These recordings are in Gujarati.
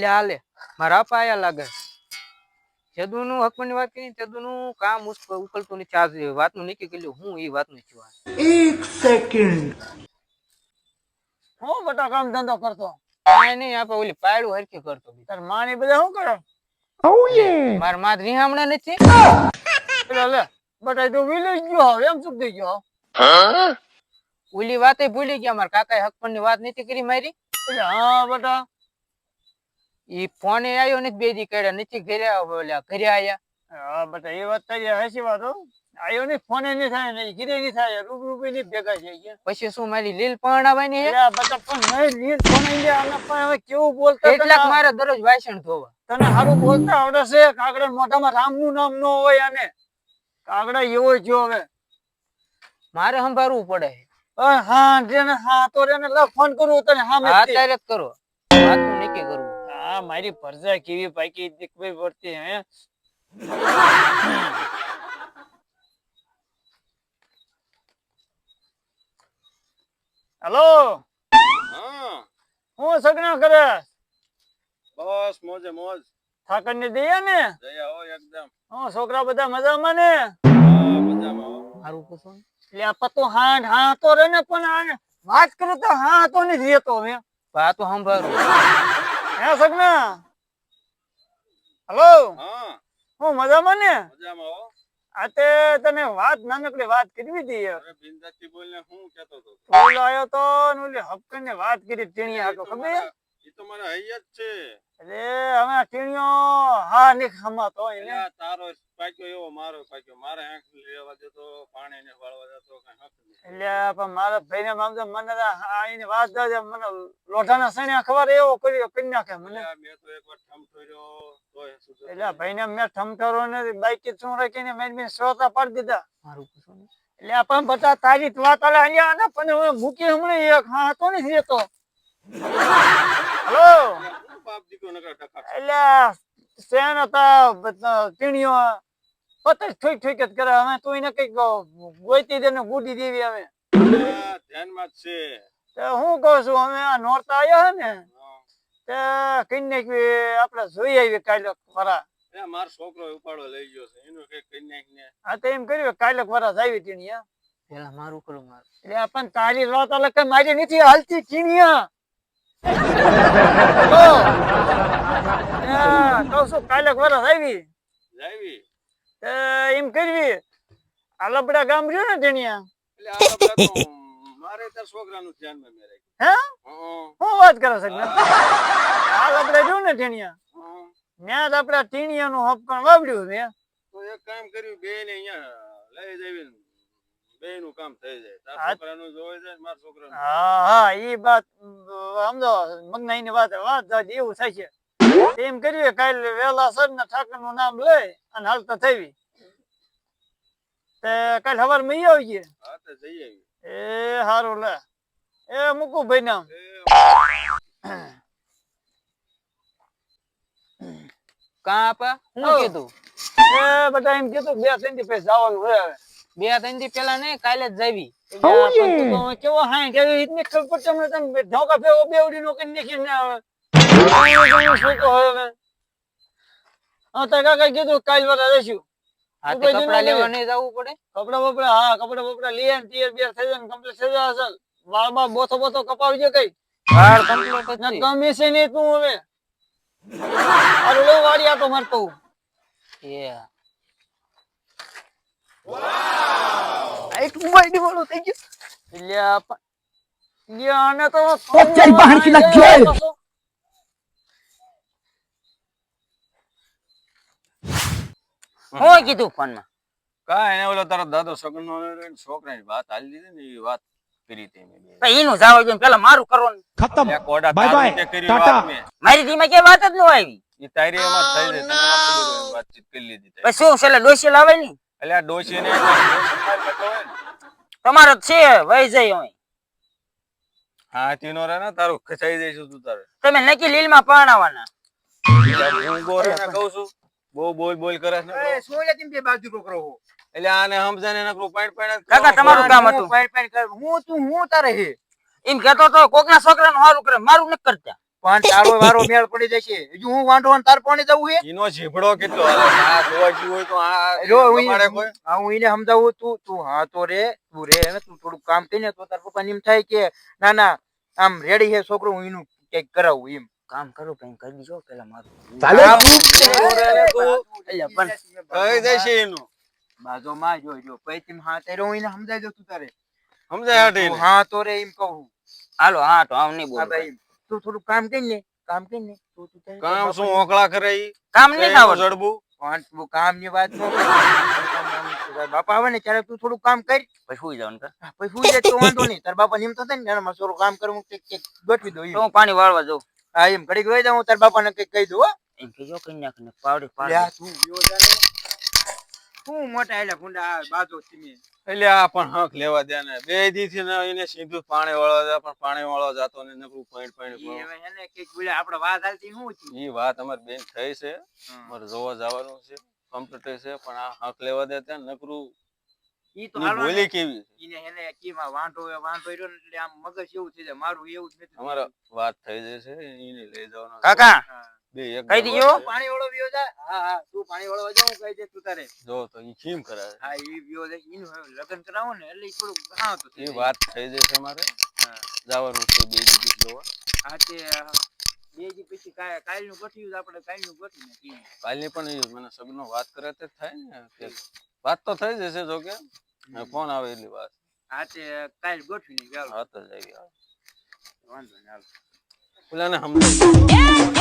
એટલે હાલે મારા પાયા લાગે જદુનું હકમની વાત કરી જદુનું કામ ઉકલતું નથી આજ વાતનું નક્કી કર્યું હું એ વાતનું છું एक सेकंड હું બટા કામ ધંધો કરતો કાંઈ નહીં આપણે ઓલી પાયડું હરખી કરતો તાર માની બધા શું કરો oh yeah મારા માં રીહામણા નથી એટલે લે બટા તું વિલેજ ગયો હવે એમ શું થઈ ગયો ઓલી વાતે ભૂલી ગયા મારા કાકાએ હકમની વાત નથી કરી મારી એટલે હા બટા ઈ ફોને આવ્યો નથી બે દી કર્યા નથી ઘરે ઓલા ઘરે આયા હા બટા એ વાત તારી હાચી વાત હો આયો ને ફોને નહીં થાય ને ગીરે નહીં થાય રૂબરૂ નહીં ભેગા થઈ ગયા પછી શું મારી લીલ પરણાવવાની હે એટલે બટા પણ નહીં લીલ ફોન આવી ગયા અને પણ હવે કેવું બોલતા એટલાક મારે દરરોજ વાસણ ધોવા તને સારું બોલતા આવડે છે કાગડા મોઢામાં રામનું નામ ન હોય અને કાગડા એવો જો હવે મારે સંભાળવું પડે હા જેને હા તો એને લા ફોન કરું તને હા મેં અત્યારે જ કરો વાતનું નક્કી કરવું હા મારી ભરજા કેવી પાકી દીકવી પડતી હે હેલો હા હું સગના કરે બસ મોજે મોજ થાકર ને દઈએ ને જયા હો એકદમ હું છોકરા બધા મજામાં ને હા મજામાં હો મારું પૂછો ને. એટલે આ પતો હા તો રે ને પણ આને વાત કરે તો હા તો નહીં રહેતો હવે આ તો સંભાળવું હે સગના હેલો હા હું મજામાં ને મજામાં હો આ તે તને વાત નાનકડી વાત કરવી હતી યાર અરે બિંદાસથી બોલને હું કહેતો તો બોલ આવ્યો તો ને ઓલી હપકર ને વાત કરી ટીણીયા તો ખબર ઈ તો મારા હૈયા જ છે અરે હવે ટીણીયો હા ની ખમાતો હોય ને એટલે આ તારો પાક્યો એવો મારો પાક્યો મારે આંખ લેવા દેતો પાણી ને વાળવા દેતો કઈ હક નહીં એટલે પણ મારા ભાઈ ને મામજો મને આઈને વાત દે મને લોઢાના સણે ખબર એવો કર્યો કરી નાખે મને એટલે મેં તો એકવાર ઠમઠોર્યો તોય સુધર એટલે ભાઈ ને મેં ઠમઠરો ને બાઈક શું રાખીને મેં શ્રોતા પાડી દીધા મારું પૂછો ને. એટલે આ પણ બધા તારી જ વાત આલે અહીંયા ને પણ હવે મૂકી હમણાં એક હા તો નથી રહેતો હેલો હું બાપ દીકરો નકર ટકા એટલે શેન હતા ટીણીઓ પતંગ ઠોક ઠોક જ કરે અમે તું એને કઈક ગોઈતી દે ને ગુડી દેવી અમે ધ્યાનમાં જ છે તો હું કહું છું અમે આ નોરતા આવ્યા હે ને હા. તે કઈ નાખી આપડે જોઈ આવી કાલે વરા એ મારો છોકરો ઉપાડો લઈ ગયો છે એનું કઈ કઈ નાખ ને આ તો એમ કર્યું કાલે વરા આવી ટીણીયા પેલા મારું કરું મારું એટલે પણ તારી વાત અલગ કઈ મારી નથી હાલતી ટીણીયા કહું છું કાલે વરા આવી જાવી એમ કરવી આ લબડા ગામ રહ્યું ને ટીણીયા એટલે આ બધા તો મારે તાર છોકરાનું ધ્યાનમાં મેં રાખ્યું હે હા શું વાત કરે છે આ લબડા રહ્યું ને ટીણીયા હા ત્યાં જ આપડે ટીણીયા નું હપકણ વાવડ્યું મેં તો એક કામ કર્યું બે ને અહીંયા લઈ જવી બે નું કામ થઈ જાય તાર હા. છોકરાનું જોઈ જાય મારા છોકરાનું હા ઈ વાત સમજો મગનાઈ ની વાત એવું થશે એમ કર્યું કાલે વેલા સર ને ઠાકર નું નામ લઈ અને હાલતા થઈ તે કાલે સવાર માં આવી ગયે હા તો જઈ આવી એ હારું લે એ મૂકું ભાઈ નામ કાં આપા હું ઓ. કીધું એ બધા એમ કીધું 2-3 દી પછી જવાનું હોય હવે બે ત્રણ દી પેલા નહીં કાલે જ જાવી એટલે પણ તું તો કેવો હાય કેવી રીતની ખબર તમને તમે ઢોકા ફેવો બેવડી નો કરી નાખીને આવે શું કહો હવે હા તો કાકા કીધું કાલ વાળા રહેશું આ ઉભા કપડા જઈને લેવા નહીં જવું પડે કપડા બપડા હા કપડા બપડા લઈએ ને તીર બેર થઈ જાય ને કમ્પ્લીટ થઈ જાય અસલ વાળ બાળ બોથો બોથો કપાવજે કઈ વાળ કમ્પ્લીટ જ ના છે. ગમે છે નહીં તું હવે અરે લો વાડી આટો મારતો હું. Yeah. એટલે આને તો तेरी बहन की लग गई હું કીધું ફોન માં કાંઈ એને ઓલો તારો દાદો સગનનો છોકરાની વાત હાલી દીધી ને એ વાત કરી તે મેં બે. એનું જાવ જોઈએ પેલા મારું કરવાનું खत्म એક ઓડા બાય તારી બાય રીતે કરી ટાટા વાત મેં. મારી ધીમે કે વાત જ ન આવી ઈ તારી એમાં થઈ જાય તને વાત કરી વાતચીત કરી લીધી તે. પછી શું છેલ્લે ડોસી લાવે ની એટલે આ ડોશીને ડોશી માર કરતો હોય ને. તમારો જ છે વહી જાય હોય હાથી નો રે ને તારું ખસાઈ જઈશું તું તારે તમે નક્કી લીલ માં પરણાવવાના હું ગોરે ને કહું છું બહુ બોલ બોલ કરે છે ને બહુ. એટલે આને સમજાને નકરું પાણી પાણી કાકા તમારું કામ હતું એમ કેતો તો કોકના છોકરાનું સારું કરે મારું નથી કરતા પણ તારો વારો મેળ પડી જશે હજુ હું વાંઢો તાર પાણી જવું હે ઈનો જીભડો કેટલો હાલે છે. આ જોવા જેવું હોય તો આ જો હું કપાડે કોઈ હું એને સમજાવું તું હા તો રે તું રે હવે તું થોડું કામ કરીને તો તાર પપ્પા એમ થાય કે ના ના આમ રેડી છે છોકરો હું એનું કઈક કરાવું એમ કામ કરું કઈ કરી દીજો પેલા મારું साले આ चुप અલ્યા પણ કહી દેશે એનું બાજુમાં જો પૈતી હા તેરો હું એને સમજાઈ દઉં તું તારે સમજાય હાટી તું હા તો રે એમ કહું હાલો હા તો આમ નહીં હા બોલ ભાઈ તું થોડું કામ કરીને તું તારે કામ શું ઓકળા કરે ઈ કામ નહીં આવડતું જડબું પણ તું કામ ની વાત ન કર બાપા આવે ને ત્યારે તું થોડું કામ કર પછી સુઈ જવાનું કા પછી સુઈ જાય તો વાંધો નહીં તાર બાપા એમ થતા ને મારે થોડું કામ કરવું કઈક ગોઠવી દો તો હું પાણી વાળવા જાઉં હા એમ ઘડીક વહી જાઉં તાર બાપાને કઈક કહી દઉં હો એમ કહેજો કઈ નાખ ને પાવડી લ્યા પાડી તું વિયો જાને શું મોટા એલા ગુંડા આ બાજુ તમે એટલે આ પણ હક લેવા દે ને બે દી થી ને એને સીધું પાણી વાળવા દે પણ પાણી વાળવા જાતો ને નકરું પાણી પાણી ઈ હવે એને કઈક બોલે આપણે વાત હાલતી શું હતી ઈ વાત અમારી બેન થઈ છે મારે જોવા જવાનું છે કમ્પ્લીટ છે પણ આ હક લેવા દે ત્યાં નકરું ઈ તો ઈ હાલો બોલી કેવી ઈને એને કીમાં વાંઢો રહ્યો ને એટલે આમ મગજ એવું થઈ જાય મારું એવું જ નથી અમારે વાત થઈ જશે એને લઈ જવાનો છે. કાકા હા. બે એક કહી દીજો. પાણી વાળો વિયો જા હા તું પાણી વાળો જા હું કહી દે તું તારે જો તો ઈ કેમ કરે હા ઈ વિયો જા ઈનું હવે લગ્ન કરાવો ને એટલે ઈ થોડું હા તો એ વાત થઈ જશે મારે હા જવાનું છે બે દી જોવા હા તે બે દી પછી કાલનું ગોઠવ્યું આપણે કાલનું ગોઠવી નાખીએ કાલની પણ ઈ મને સગનો વાત કરે તે જ થાય ને કે વાત તો થઈ જશે જો કે ફોન આવે એટલી વાત હા તે કાલ ગોઠવી નાખીએ હાલો. વાત જ આવી વાંધો નહીં હાલો. પેલાને સમજાય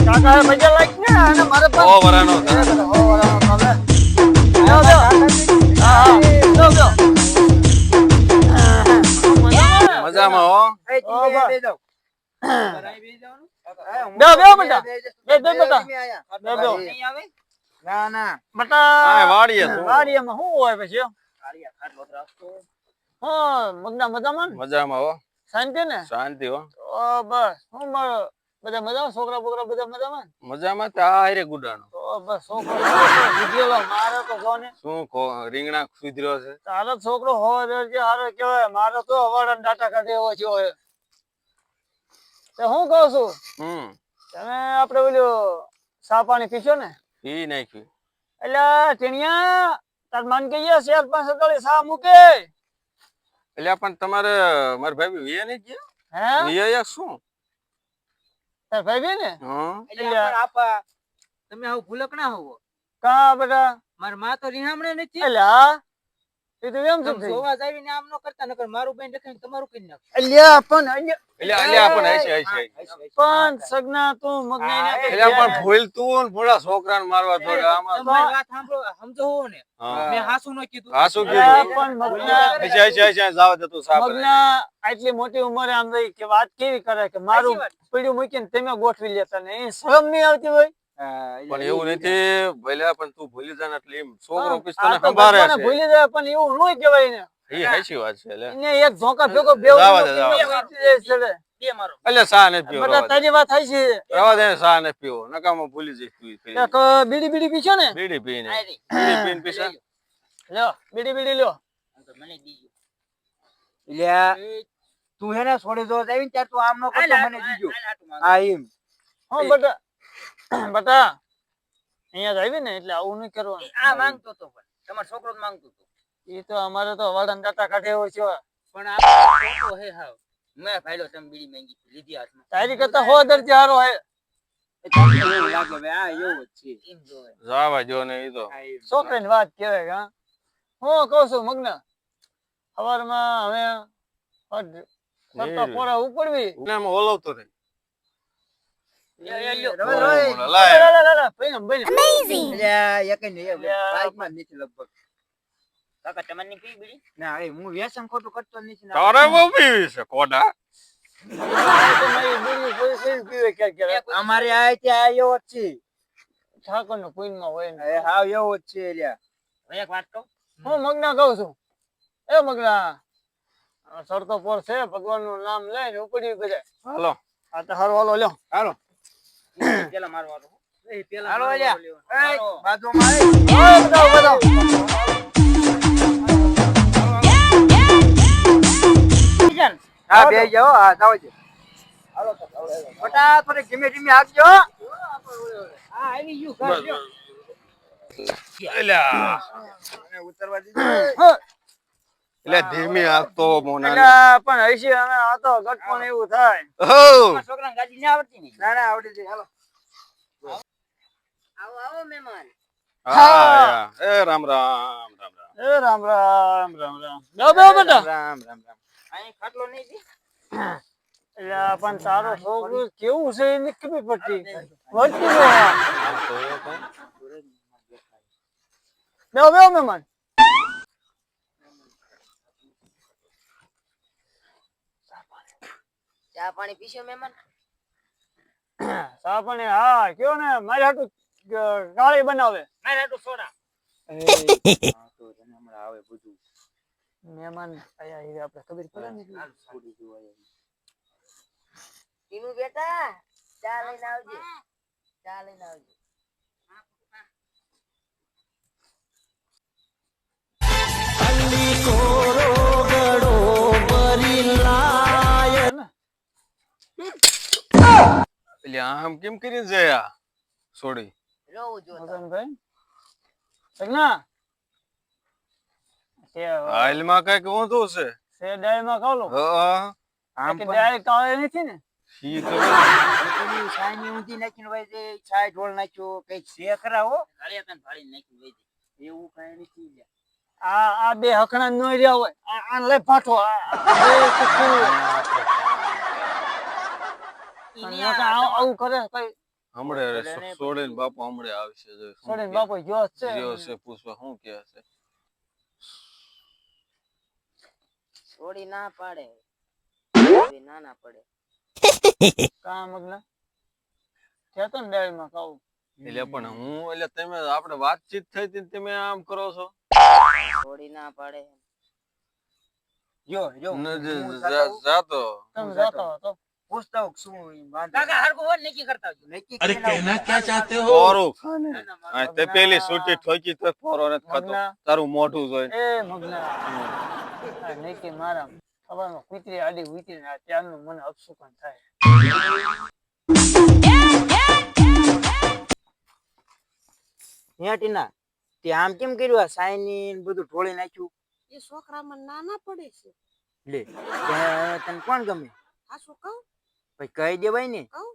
કાકા મજા લાગ ને અને મારે પણ ઓ વરાનો થાય. મજામાં હો ના ના આ વાડીએ છું. વાડીયામાં શું હોય પછી હા મગના મજામાં ને? મજામાં હો શાંતિ ને શાંતિ હો તો બસ હું મારો બધા મજામાં છોકરા બોકરા બધા મજામાં ને? મજામાં તો આ હારે ગુડાનો તો બસ છોકરો વિદ્યાલો મારે તો જો ને શું રીંગણા સુધર્યો છે તારો છોકરો હોય જે હારો કહેવાય મારે તો અવાડા ડાટા કાઢે એવો છે હોય તો હું કહું છું તમે આપણે ઓલું સા પાણી પીશો ને ઈ નાખ્યું એટલે ટીણિયા તાર મન કહીએ 4-5 સગાળી સા મૂકે એટલે પણ તમારે મારા ભાઈ વિયા નહીં ગયા હે વિયા શું તાર ભાઈ બી ને હા આપા તમે આવું ભૂલકણા હોવો કા બેટા માર માં તો રીહામણે નથી એટલે હા એ તો એમ તમે છે જોવા જાવીને આમ ન કરતા નકર મારું બેન દેખાય તમારું કરી નાખ અલ્યા પણ એટલે અલ્યા પણ હશે પણ સગના તું મગનાઈ ના એટલે પણ ભૂલ તું ને ભોળા છોકરાને મારવા દોડે આમાં તમારી વાત સાંભળો સમજો હોવો ને હા. મેં હાસુ નો કીધું આ શું અલ્યા કીધું પણ મગના હશે જાવ દે તું સાબ મગના આટલી મોટી ઉંમરે આમ રહી કે વાત કેવી કરે કે મારું સાચી વાત. પીડ્યું મૂકીને તમે ગોઠવી લેતા ને એ શરમ નહીં આવતી હોય પણ એવું નથી ભલે પણ તું ભૂલી જા ને એટલે એમ છોકરો આ પિસ્તોલ તો સંભાળે બધાને છે ભૂલી જાય પણ એવું ન કહેવાય ને એ હાચી વાત છે એટલે એને એક ઝોકા ભેગો બેવ જાવા દે, જાવા ચડે બે મારો એટલે સા ને પીવો બધા તારી વાત થાય છે રવા દે સા ને પીવો નકામો ભૂલી જઈશ તું ઈ એક બીડી બીડી પીશો ને બીડી પીને આયરી. બીડી પીને પીસા લ્યો બીડી બીડી લ્યો તો મને દીજો લ્યા તું હેને છોડી દો જાવી ને ત્યારે તું આમ નો કરતો મને દીજો હા એમ હો બટા બટા અહીંયા જ આવી ને એટલે આવું નહીં કરવાનું આ માંગતો તો પણ તમારો છોકરો જ માંગતો તો એ તો અમારે તો વાળા દાતા કાઢે એવો છે પણ આ ફોટો હે હાવ મેં ભાઈલો તમે બીડી માંગી લીધી હાથમાં તારી કરતા હો દરજી હારો હે એવું લાગે ભાઈ આ એવું જ છે એમ જોવે જાવા જો ને ઈ તો છોકરાની વાત કહેવાય હા હું કહું છું મગ્ન સવારમાં હવે ફરતા પોળા ઉપડવી ને આમ ઓલવતો રહે કાકા તમને નહીં પી બીડી હું વ્યસન ખોટું કરતો નથી ને. તારે બહુ પીવી છે કોડા તમારી બીડી કોઈ પીવે ક્યારેક. અમારે આ ત્યાં એવો જ છે ઠાકોર નો કુઈનમાં હોય ને હાવ એવો જ છે લ્યા હવે એક વાત કહું હું મગના કહું છું એ મગના સરતો પોર છે ભગવાન નું નામ લઈને ઉપડી બધા હાલો આ તો હારો હાલો લ્યો હાલો પેલા મારવાનો હાલો અલ્યા. બાજુમાં બધા હા બે જાઓ હા જાઓ છે બટા થોડી ધીમે ધીમે હાકજો હા આવી ગયું ઘર લ્યો. એલા ઉતરવા દીધું એટલે ધીમી હાકતો મોના એટલે પણ હશે અમે આ તો ગટપણ એવું થાય હો છોકરાને ગાડી ના આવડતી ને. ના ના આવડી જાય હાલો આવો આવો મહેમાન. હા એ રામ રામ રામ રામ એ રામ રામ રામ રામ બે બેટા રામ રામ રામ. અહીં ખાટલો નહીં દી. એટલે પણ તારો છોકરો કેવું છે એની ખબર પડતી વળતી બે મહેમાન ચા પાણી પીશો મહેમાન? ચા પાણી હા કયો ને મારી હાટુ ગાળી બનાવે મારે હાટુ સોડા. મહેમાન આયા એ આપણે ખબર પડે ને ટીનુ બેટા ચા લઈને આવજે. ચા લઈને આવજે. એટલે આમ કેમ કરીને જયા છોડી રહું જો તો. મગનભાઈ સગના કે હાલમાં કઈક ઊંધું છે સે ડાળમાં ખાવ લો હા આમ કે ડાળ કાળે નથી ને શી ખબર પેલી સાયની ઊંધી નાખીને વહી દે, છાય ઢોળ નાખ્યો, કઈક છે ખરા હો. ગાળિયા કાન ફાડીને નાખીને વહી દે. એવું કાંઈ નથી લ્યા. આ બે હકણા નો રહ્યા હોય આ લઈ પાછો આવું કરે કઈ હમણે છોડીને બાપુ હમણે આવશે જો શું છોડીને કહે. બાપો જો છે જીઓ છે પૂછવા શું કહે છે છોડી ના પાડે. ના ના પડે. કામ મગના કેતો ને ડાળમાં ખાવું એટલે પણ હું એટલે તમે આપણે વાતચીત થઈ હતી ને તમે આમ કરો છો છોડી ના પાડે. જો જો જાતો તમે જાતો હતો પૂછતા હોઉં શું કાકા હરકો હોત નક્કી કરતા આવજો. નક્કી अरे કરીને कहना क्या चाहते हो પોરું ખાને આ તે પેલી સૂટી ઠોકી તો પોરો નથી ખાતો મગના. તારું મોઢું જોઈ એ મગના આ નહીં કે મારા ખબરમાં કુતરી આડી ઉતરી ને ત્યારનું મને અપસુકન થાય ટીના તે આમ કેમ કર્યું? આ સાયની ને બધું ઢોળી નાખ્યું. એ છોકરામાં નાના પડે છે લે તને કોણ ગમે? આ શું કહું પછી કહી દેવાય ને. કહું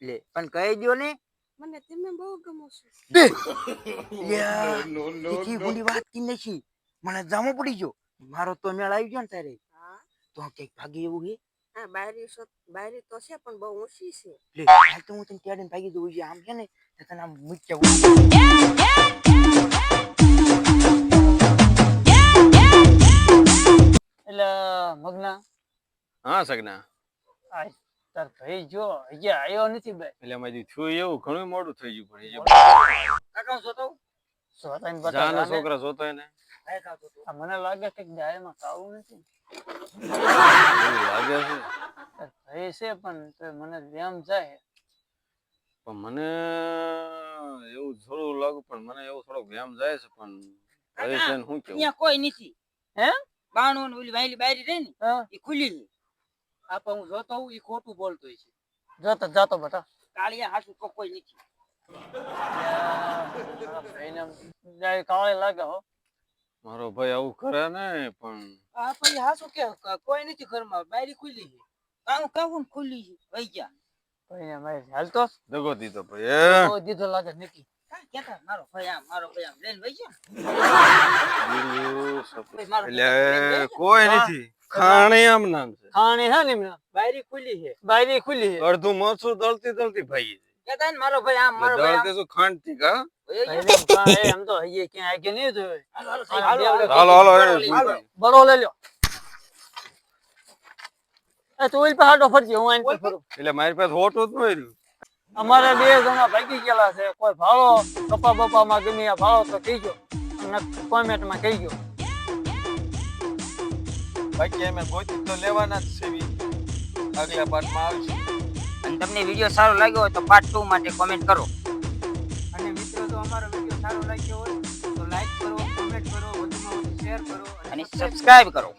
લે પણ કહી દો ને. મને તમે બહુ ગમો છો તીખી ભૂંડી વાત કી નથી. મને જામો પડી ગયો. મારો તો મેળ આવી ગયો ને તારે. હા તો ક્યાંક ભાગી એવું હે? હા બાયરી તો છે પણ બહુ ઊંચી છે લે હાલ તો હું તને ત્યાંને ભાગી દઉં છું. આમ છે ને તો તને આમ મૂક્યા એટલે મગના હા સગના આ તાર ભાઈ જો હજી આવ્યો નથી ભાઈ એટલે મારી થયું એવું ઘણું મોડું થઈ ગયું પણ એ જો કાકા જોતો સોતાની જાના બતા છોકરા જોતો એને હાય કાકા જોતો. મને લાગે કે ડાળમાં ખાવું નથી એવું લાગે છે તાર ભાઈ છે પણ તો મને એમ જાય પણ મને એવું થોડું લાગુ પણ મને એવું થોડોક વ્યાયામ જાય છે પણ ભાઈ છે ને શું કેવું અહીંયા કોઈ નથી. હે બાણું ને ઓલી વાયલી બાયરી રહી ને હા એ ખુલ્લી છે. આ પણ હું જોતો હોઉં એ ખોટું બોલતો હોય છે. જાતો જાતો બટા કાળિયા હાસુ તો કોઈ નથી. મારા ભાઈને ડાળ કાળે લાગે હો મારો ભાઈ આવું કરે ને પણ આ પછી હાસુ કે કોઈ નથી ઘરમાં. બાયરી ખુલ્લી છે. કામ કાવું ખુલ્લી છે. વઈ ગયા. ભાઈને મારી હાલતો દગો દીધો ભાઈ તો દીધો લાગે નક્કી કેતા મારો ભાઈ આમ લઈને વઈ ગયા. એટલે કોઈ નથી ખાણી આમ નામ છે ખાણી હે ને એમને બાયરી ખુલ્લી છે. બાયરી ખુલ્લી છે અડધું મરચું દળતી દળતી ભાઈ કેતા ને મારો ભાઈ આમ દળતી શું ખાંડતી કા વઈ ગયા. ભાઈને કાંઈ એમ તો હજી ક્યાં આગે નહીં જોયું હાલો, હાલો, હાલો હાલો હાલો. બરો લઈ લ્યો એ તું ઓઈલ પર હાડો ફરજે હું આઈને પર ફરું એટલે મારી પાસે હોટું જ ન રહ્યું અમારે બે જણા ભાગી ગયેલા છે કોઈ ભાડો કપા બપા માં ગમે આ ભાડો તો કહીજો અને કોમેન્ટ માં કહીજો બાકી અમે ગોતી તો લેવાના જ છે આગલા પાર્ટમાં આવશે. અને તમને વિડીયો સારો લાગ્યો હોય તો પાર્ટ 2 માટે કોમેન્ટ કરો. અને મિત્રો જો અમારો વિડીયો સારો લાગ્યો હોય તો લાઈક કરો, કોમેન્ટ કરો, વધુમાં વધુ શેર કરો અને સબસ્ક્રાઇબ કરો.